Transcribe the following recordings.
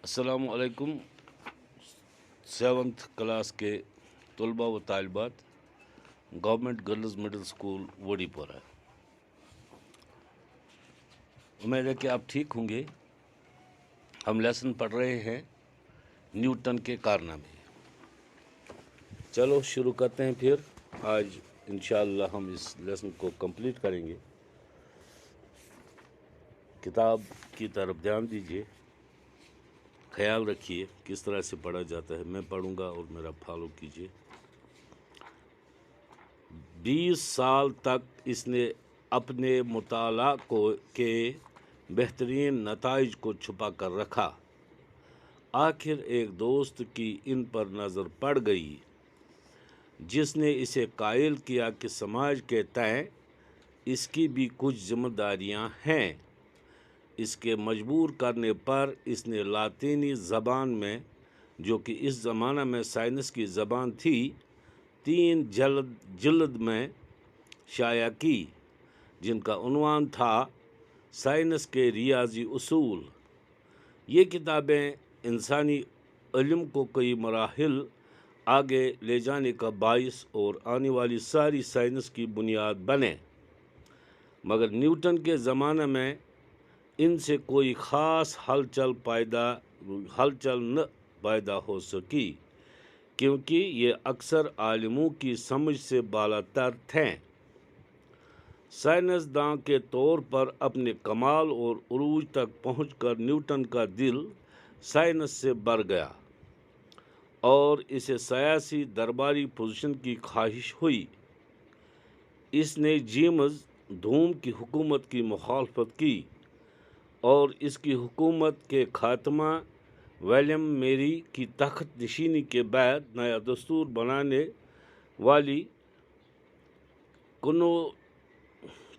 السلام علیکم 7th class کے طلباء و طالبات government girls middle school woody پورہ۔ امید ہے کہ آپ ٹھیک ہوں گے۔ ہم لیسن پڑھ رہے ہیں نیوٹن کے کارنامے۔ چلو شروع کرتے ہیں پھر۔ آج انشاءاللہ ہم اس لیسن کو کمپلیٹ کریں گے۔ کتاب کی طرف دھیان دیجیے، خیال رکھیے کس طرح سے پڑھا جاتا ہے۔ میں پڑھوں گا اور میرا فالو کیجیے۔ 20 سال تک اس نے اپنے مطالعہ کے بہترین نتائج کو چھپا کر رکھا۔ آخر ایک دوست کی ان پر نظر پڑ گئی جس نے اسے قائل کیا کہ سماج کے تئیں اس کی بھی کچھ ذمہ داریاں ہیں۔ اس کے مجبور کرنے پر اس نے لاطینی زبان میں، جو کہ اس زمانہ میں سائنس کی زبان تھی، 3 جلد میں شائع کی، جن کا عنوان تھا سائنس کے ریاضی اصول۔ یہ کتابیں انسانی علم کو کئی مراحل آگے لے جانے کا باعث اور آنے والی ساری سائنس کی بنیاد بنے، مگر نیوٹن کے زمانہ میں ان سے کوئی خاص ہلچل نہ پیدا ہو سکی، کیونکہ یہ اکثر عالموں کی سمجھ سے بالا تر تھیں۔ سائنسداں کے طور پر اپنے کمال اور عروج تک پہنچ کر نیوٹن کا دل سائنس سے بھر گیا اور اسے سیاسی درباری پوزیشن کی خواہش ہوئی۔ اس نے جیمز دوم کی حکومت کی مخالفت کی اور اس کی حکومت کے خاتمہ ولیم میری کی تخت نشینی کے بعد نیا دستور بنانے والی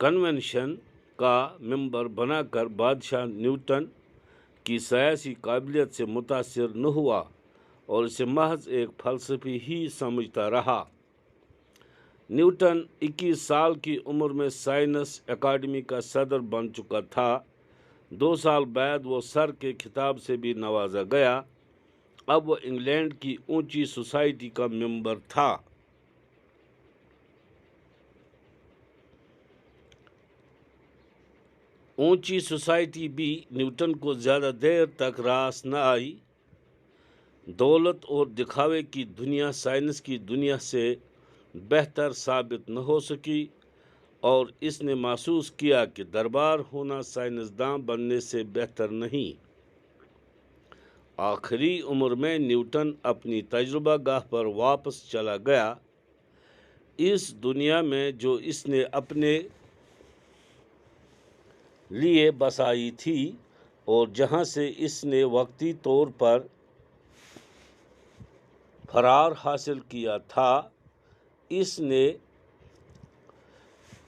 کنونشن کا ممبر بنا کر بادشاہ نیوٹن کی سیاسی قابلیت سے متاثر نہ ہوا اور اسے محض ایک فلسفی ہی سمجھتا رہا۔ نیوٹن 21 سال کی عمر میں سائنس اکیڈمی کا صدر بن چکا تھا۔ 2 سال بعد وہ سر کے خطاب سے بھی نوازا گیا۔ اب وہ انگلینڈ کی اونچی سوسائٹی کا ممبر تھا۔ اونچی سوسائٹی بھی نیوٹن کو زیادہ دیر تک راس نہ آئی۔ دولت اور دکھاوے کی دنیا سائنس کی دنیا سے بہتر ثابت نہ ہو سکی اور اس نے محسوس کیا کہ دربار ہونا سائنسداں بننے سے بہتر نہیں۔ آخری عمر میں نیوٹن اپنی تجربہ گاہ پر واپس چلا گیا، اس دنیا میں جو اس نے اپنے لیے بسائی تھی اور جہاں سے اس نے وقتی طور پر فرار حاصل کیا تھا۔ اس نے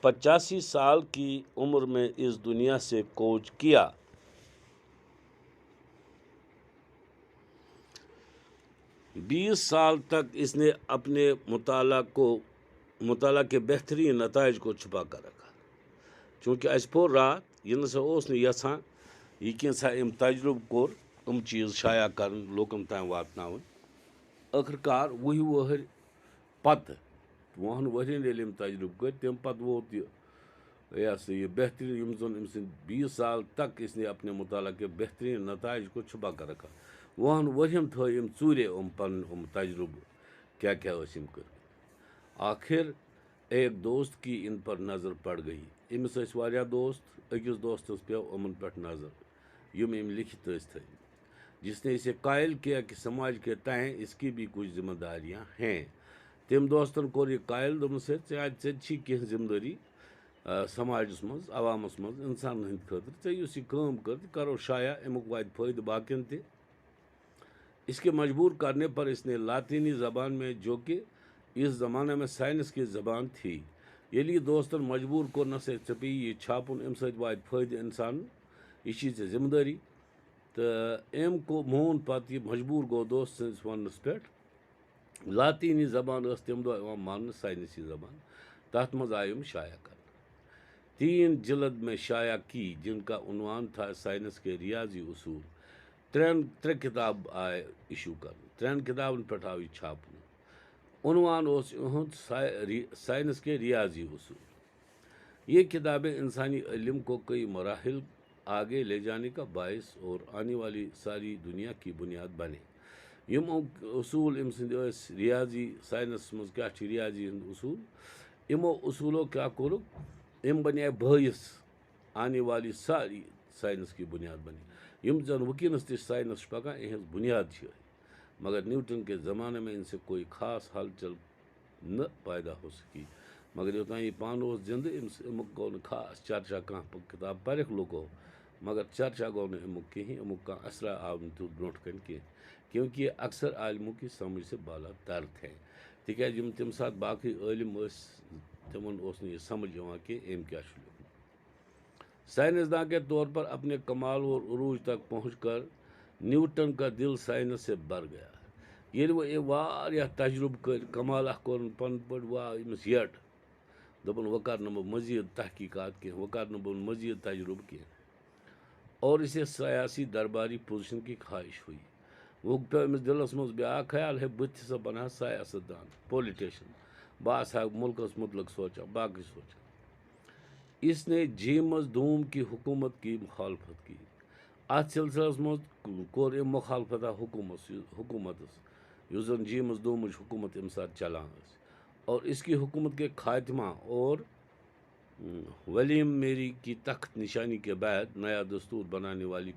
85 سال کی عمر میں اس دنیا سے کوچ کیا۔ بیس سال تک اس نے اپنے مطالعہ کے بہترین نتائج کو چھپا کر رکھا، چونکہ اس پور رات یہ نسا اوس نہ یژھان یہ کینسا ام تجربہ کور چیز شائع کرن لوکن تام واتناون۔ آخر کار وہر پتہ 2 ورین ییٚلہِ أمۍ تجربہ کر تم پتہ ووت یہ بہترین یم زن ام سن 20 سال تک اس نے اپنے مطالعہ کے بہترین نتائج کو چھپا کر رکھا۔ 2 وریم تھو یم ژوٗرے پن تجربہ کیا یم کر۔ آخر ایک دوست کی ان پر نظر پڑ گئی۔ امس ٲسۍ واریاہ دوست، أکِس دوستس پیو یِمن پٮ۪ٹھ نظر یم أمۍ لکھت ٲسۍ تھٲیمٕتۍ، جس نے اسے قائل کیا کہ سماج کے تئیں اس کی بھی کچھ ذمہ داریاں ہیں۔ تم دوستن کور یہ قائل دوٚپمس ہے ژےٚ چھی کینٛہہ ذمہ دٲری سماجس مز، عوامس مز، انسانن ہٕنٛدِ خٲطرٕ، ژےٚ یُس یہِ کٲم کٔر تہِ کرو شایع، امیُک واتہِ فٲیدٕ باقین تہِ۔ اس کے مجبور کرنے پر اس نے لاطینی زبان میں، جو کہ اس زمانہ میں سائنس کی زبان تھی، ییٚلہِ یہِ دوستن مجبور کوٚرنس ہے ژےٚ پیٚیی یہِ چھاپُن، امہِ سۭتۍ واتہِ فٲیدٕ انسانن، یہِ چھی ژےٚ ذمہ دٲری، تہٕ أمۍ مون پتہٕ یہِ مجبور گوٚو دوست سٕنٛدِس وننس پٮ۪ٹھ۔ لاطینی زبان ٲس تمہِ دۄہ یِوان ماننہٕ سائنسی زبان، تتھ منٛز آیہِ یِم شائع کرنہٕ۔ 3 جلد میں شائع کی، جن کا عنوان تھا سائنس کے ریاضی اصول۔ ترٛےٚ کِتاب آیہِ اِشوٗ کَرنہٕ 3 کِتابَن پٮ۪ٹھ آو یہِ چھاپنہٕ. عنوان اوس یِہُنٛد سائنس کے ریاضی اصول. یہ کتابیں انسانی علم کو کئی مراحل آگے لے جانے کا باعث اور آنے والی ساری دنیا کی بنیاد بنے. یم اصول أمۍ سٕنٛدۍ ٲسۍ ریاضی سائنس منٛز کیٛاہ چھِ ریاضی ہٕنٛدۍ اصوٗل. یِمو اصوٗلو کیٛاہ کوٚرُکھ یِم بنے بٲیِس آنے والی ساری سائنس کی بنیاد بنے. یم زن وٕنکیٚنس تہِ سائنس چھُ پکان یِہٕنٛز بنیاد چھِ یِہے. مگر نیوٹن کے زمانے میں ان سے کوئی خاص ہلچل نہ پیدا ہو سکی. مگر یوٚتام یہِ پانہٕ اوس زِندٕ امیُک گوٚو نہٕ خاص چرچا. کانٛہہ کِتاب پرٮ۪کھ لُکو مگر چرچا گوٚو نہٕ امیُک کِہیٖنۍ. امیُک کانٛہہ اثرا آو نہٕ تیُتھ برونٛٹھ کَنہِ کینٛہہ کیونکہِ یہ اکثر عالموں کی سمجھ سے بالا تر تھے. تِکیٛازِ یِم تَمہِ ساتہٕ باقٕے عٲلِم ٲسۍ تِمن اوس نہٕ یہِ سمجھ یِوان کہِ أمۍ کیٛاہ چھُ لیوٚکھمُت. سائنسداں کے طور پر اپنے کمال اور عروج تک پہنچ کر نیوٹن کا دل سائنس سے بھر گیا. ییٚلہِ وۄنۍ أمۍ واریاہ تجربہٕ کٔرۍ کمالہ کوٚرُن پنٕنۍ پٲٹھۍ أمِس یٹ دوٚپُن وۄنۍ کرنہٕ بہٕ مزیٖد تحقیٖقات کینٛہہ وۄنۍ کرنہٕ بہٕ مزیٖد تجربہٕ کینٛہہ. اور اسے سیاسی درباری پوزیشن کی خواہش ہوئی. وہ پیوٚو أمِس دِلس منٛز بیٛاکھ خیال ہے بہٕ تہِ ہسا بنہٕ ہا سیاست دان پولِٹیشن. بہٕ آسہٕ ہا مُلکس متعلق سونٛچان باقٕے سونٛچان. اس نے جیمز دوم کی حکومت کی مخالفت کی. اتھ سلسلس منٛز کوٚر أمۍ مخالفت حکومتس یُس زن جیمز دومٕچ حکومت اَمہِ ساتہٕ چلان ٲس. اور اس کی حکومت کے خاتمہ اور ولیم میری کی تخت نشانی کے بعد نیا دستور بنانے والی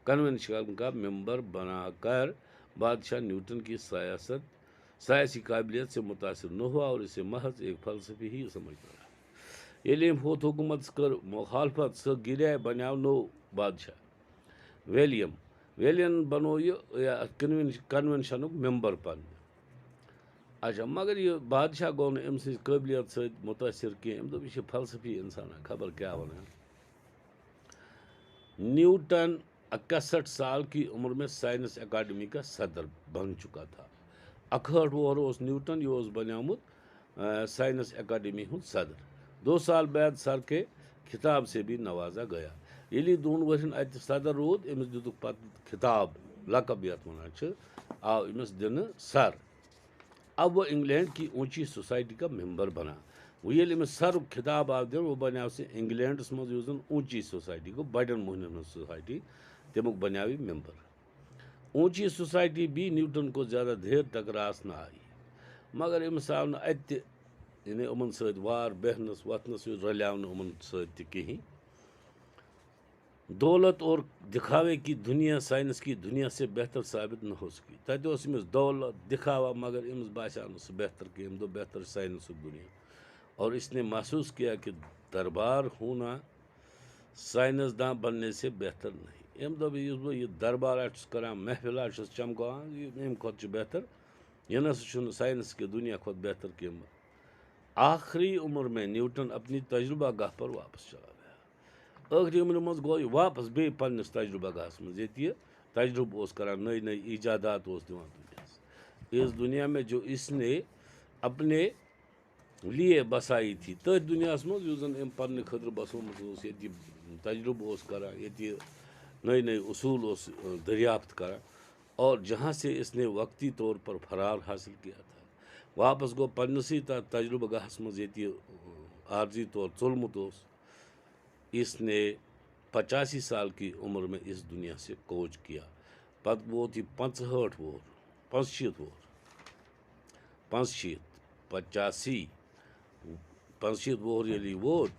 کنونشن کا ممبر بنا کر بادشاہ نیوٹن کی سیاسی قابلیت سے متاثر نہ ہوا اور اسے محض ایک فلسفی ہی سمجھتا رہا. ییٚلہِ أمۍ ہوت حکومتس کٔر مخالفت سُہ گِریے بنیو نوٚو بادشاہ ویلین بنوو یہِ کنونشنُک ممبر پننہِ. اچھا مگر یہِ بادشاہ گوٚو نہٕ أمۍ سٕنٛزِ قٲبلیت سۭتۍ مُتٲثر کینٛہہ. أمۍ دوٚپ یہِ چھِ فلسفی اِنسانا خبر کیٛاہ وَنان. نیوٹن 61 سال کی عمر میں سائنس اکیڈمی کا صدر بن چکا تھا. 61 وُہر اوس نیوٹن. یہِ اوس بنیومُت سائنس اکیڈمی ہُنٛد صدر. 2 سال بعد سر کے خطاب سے بھی نوازا گیا. ییٚلہِ یہِ 2 ؤرۍیَن اَتہِ صدر روٗد أمِس دِتُکھ پتہٕ خطاب لقب یَتھ وَنان چھِ آو أمِس دِنہٕ سر. اب وہ انگلینڈ کی اونچی سوسائٹی کا ممبر بنا. وہ ییٚلہِ أمِس سرُک خطاب آو دِنہٕ وہ بنیو سُہ انگلینڈس منٛز یُس زن اونچی سوسائٹی گوٚو بڑٮ۪ن موہنین ہٕنٛز سوسائٹی تمیُک بنیو یہِ ممبر. اونچی سوسائٹی بھی نیوٹن کو زیادہ دیر تک راس نہ آئی. مگر أمِس آو نہٕ اَتہِ تہِ یعنی یِمن سۭتۍ وار بیہنس وتھنس رلیو نہٕ یِمن سۭتۍ تہِ کِہیٖنۍ. دولت اور دکھاوے کی دنیا سائنس کی دنیا سے بہتر ثابت نہ ہو سکی. تتہِ اوس أمِس دولت دکھاوا مگر أمِس باسیو نہٕ سُہ بہتر کینٛہہ. أمۍ دوٚپ بہتر سائنسُک دنیا. اور اس نے محسوس کیا کہ دربار ہونا سائنس داں بننے سے بہتر نہیں. أمۍ دوٚپ یُس بہٕ یہِ دربارا چھُس کران محفلا چھُس چمکاوان یہِ اَمہِ کھۄتہٕ چھُ بہتر یہِ نسا چھُنہٕ سائنس کے دنیا کھۄتہٕ بہتر کینٛہہ. آخری عمر میں نیوٹن اپنی تجربہ گاہ پر واپس چلا گیا. ٲخری عمرِ منٛز گوٚو یہِ واپس بیٚیہِ پننِس تجربہ گاہس منٛز ییٚتہِ یہِ تجربہٕ اوس کران نٔے نٔے ایجادات اوس دِوان دُنیاہس. اس دنیا میں جو اس نے اپنے لیے بسائی تھی تٔتھۍ دُنیاہس منٛز یُس زن أمۍ پننہِ خٲطرٕ بسومُت اوس ییٚتہِ یہِ تجربہٕ اوس کران ییٚتہِ یہِ نئے نئے اصوٗل اوس دریافت کران. اور جہاں سے اس نے وقتی طور پر فرار حاصل کیا تھا واپس گوٚو پننسٕے تتھ تجربہ گاہس منٛز ییٚتہِ یہِ عارضی طور ژوٚلمُت اوس. اس نے 85 سال کی عمر میں اس دنیا سے کوچ کیا. پتہٕ ووت یہِ 65 وُہر 65 وُہر 85 وُہر ییٚلہِ یہِ ووت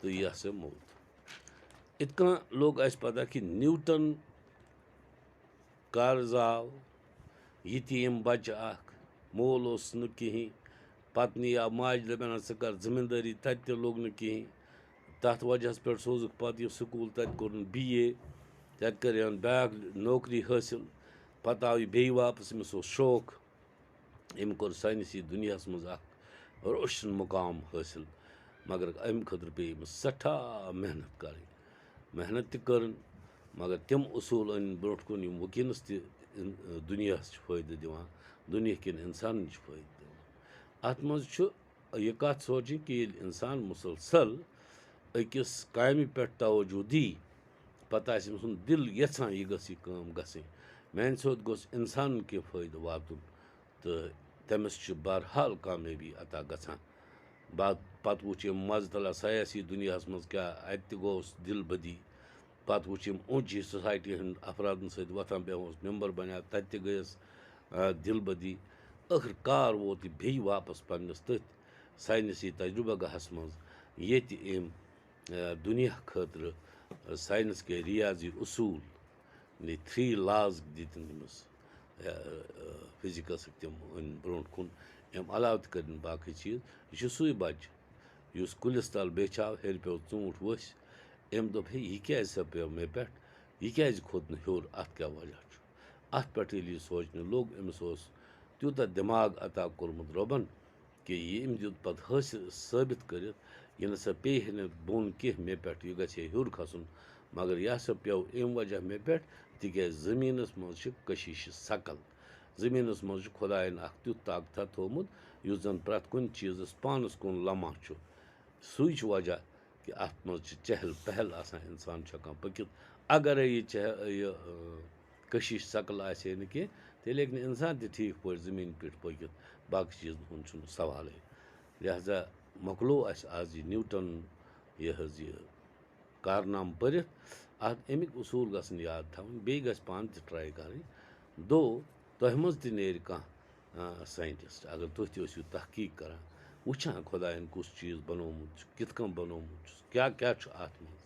تہٕ یہِ ہسا موٗد. یِتھ کٔنۍ لوٚگ اَسہِ پتہ کہِ نیوٹن کر زاو یتیٖم بچہٕ اکھ. مول اوس نہٕ کِہیٖنۍ. پتنہِ آو ماجہِ دوٚپن ژٕ کر زٔمیٖندٲری تتہِ تہِ لوٚگ نہٕ کِہیٖنۍ. تتھ وجہس پٮ۪ٹھ سوزُکھ پتہٕ یہِ سکوٗل تتہِ کوٚرُن BA. تتہِ کٔرٕن بیاکھ نوکری حٲصِل. پتہٕ آو یہِ بیٚیہِ واپس أمِس اوس شوق أمۍ کوٚر ساینسی دُنیاہس منٛز اکھ روشن مقام حٲصِل. مگر امہِ خٲطرٕ پیٚیہِ أمِس سٮ۪ٹھاہ محنت کرٕنۍ. محنت تہِ کٔرٕن مگر تِم اصوٗل أنۍ برونٛٹھ کُن یِم وٕنکیٚنس تہِ دُنیاہس چھِ فٲیدٕ دِوان دُنیا کٮ۪ن انسانن چھِ فٲیدٕ دِوان. اتھ منٛز چھُ یہِ کتھ سونٛچٕنۍ کہِ ییٚلہِ انسان مسلسل أکِس کامہِ پٮ۪ٹھ توجہ دی پتہٕ آسہِ أمۍ سُنٛد دِل یَژھان یہِ گٔژھ یہِ کٲم گژھٕنۍ میٛانہِ سۭتۍ گوٚژھ اِنسانَن کینٛہہ فٲیدٕ واتُن تہٕ تٔمِس چھِ بہرحال کامیٲبی عطا گژھان پَتہٕ وٕچھ أمۍ مَزٕ تُلان سیاسی دُنیاہَس منٛز کیٛاہ اَتہِ تہِ گوٚوُس دِل بدی پَتہٕ وٕچھ أمۍ اوٚنچی سوسایٹی ہٕنٛدۍ اَفرادَن سۭتۍ وۄتھان بیٚہوان اوس مٮ۪مبر بَنیٛو تَتہِ تہِ گٔیَس دِل بدی ٲخٕر کار ووت یہِ بیٚیہِ واپَس پنٛنِس تٔتھۍ ساینٔسی تجرُبہ گاہَس منٛز ییٚتہِ أمۍ دُنیا خٲطرٕ ساینَس کے ریاضی اصوٗل 3 لاز دِتِن تٔمِس فِزِکٕسٕکۍ تِم أنۍ برونٛٹھ کُن اَمہِ علاوٕ تہِ کٔرِنۍ باقٕے چیٖز یہِ چھُ سُے بَچہِ یُس کُلِس تَل بیچھاو ہیٚرِ پیوٚو ژوٗنٛٹھ ؤسۍ أمۍ دوٚپ ہے یہِ کیٛازِ سا پیوٚو مےٚ پٮ۪ٹھ یہِ کیٛازِ کھوٚت نہٕ ہیوٚر اَتھ کیٛاہ وجہ چھُ اَتھ پٮ۪ٹھ ییٚلہِ یہِ سونٛچنہِ لوٚگ أمِس اوس تیوٗتاہ دٮ۪ماغ عطا کوٚرمُت رۄبَن کہِ یہِ أمۍ دیُت پَتہٕ حٲصِل ثٲبِت کٔرِتھ یہِ نہ سا پیٚیہِ ہے نہٕ بۄن کینٛہہ مےٚ پٮ۪ٹھ یہِ گژھِ ہے ہیوٚر کھسُن مگر یہِ ہسا پیوٚو اَمہِ وجہ مےٚ پٮ۪ٹھ تِکیٛازِ زٔمیٖنَس منٛز چھِ کٔشیٖشہِ سَکَل زٔمیٖنَس منٛز چھُ خۄدایَن اَکھ تیُتھ طاقتہ تھوٚومُت یُس زَن پرٛٮ۪تھ کُنہِ چیٖزَس پانَس کُن لمحہ چھُ سُے چھُ وجہ کہِ اَتھ منٛز چھِ چہل پہل آسان اِنسان چھُ ہٮ۪کان پٔکِتھ اگرے یہِ کٔشیٖش سَکَل آسہِ ہے نہٕ کینٛہہ تیٚلہِ ہیٚکہِ نہٕ اِنسان تہِ ٹھیٖک پٲٹھۍ زٔمیٖن پٮ۪ٹھ پٔکِتھ باقٕے چیٖزن ہُنٛد چھُنہٕ سوالٕے لہذا مۄکلو اَسہِ آز یہِ نیوٗٹَن یہِ حظ یہِ کارنامہٕ پٔرِتھ اَتھ اَمِکۍ اصوٗل گژھن یاد تھاوٕنۍ بیٚیہِ گژھِ پانہٕ تہِ ٹراے کَرٕنۍ تۄہہِ منٛز تہِ نیرِ کانٛہہ ساینٹِسٹ اگر تُہۍ تہِ ٲسِو تحقیٖق کَران وٕچھان خۄدایَن کُس چیٖز بنومُت چھُ کِتھ کٔنۍ بنومُت چھُس کیٛاہ کیٛاہ چھُ اَتھ منٛز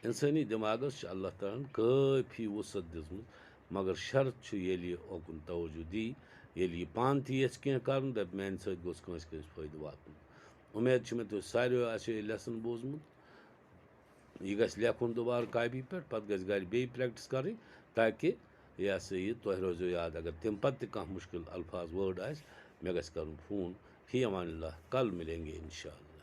اِنسٲنی دٮ۪ماغَس چھِ اللہ تعالیٰ ہَن کٲفی وُسعت دِژمٕژ مگر شرط چھُ ییٚلہِ یہِ اوکُن توجہ دی ییٚلہِ یہِ پانہٕ تہِ یژھِ کینٛہہ کَرُن دَپہِ میٛانہِ سۭتۍ گوٚژھ کٲنٛسہِ کٲنٛسہِ فٲیدٕ واتُن اُمید چھِ مےٚ تُہۍ ساروِیو آسیو یہِ لیسن بوٗزمُت یہِ گژھِ لیکھُن دُبارٕ کاپی پٮ۪ٹھ پَتہٕ گژھِ گَرِ بیٚیہِ پرٛٮ۪کٹِس کَرٕنۍ تاکہِ یہِ ہسا یہِ تۄہہِ روزیو یاد اگر تَمہِ پَتہٕ تہِ کانٛہہ مُشکِل الفاظ وٲڈ آسہِ مےٚ گژھِ کَرُن فون فی امان اللہ کل مِلیں گے اِنشاء اللہ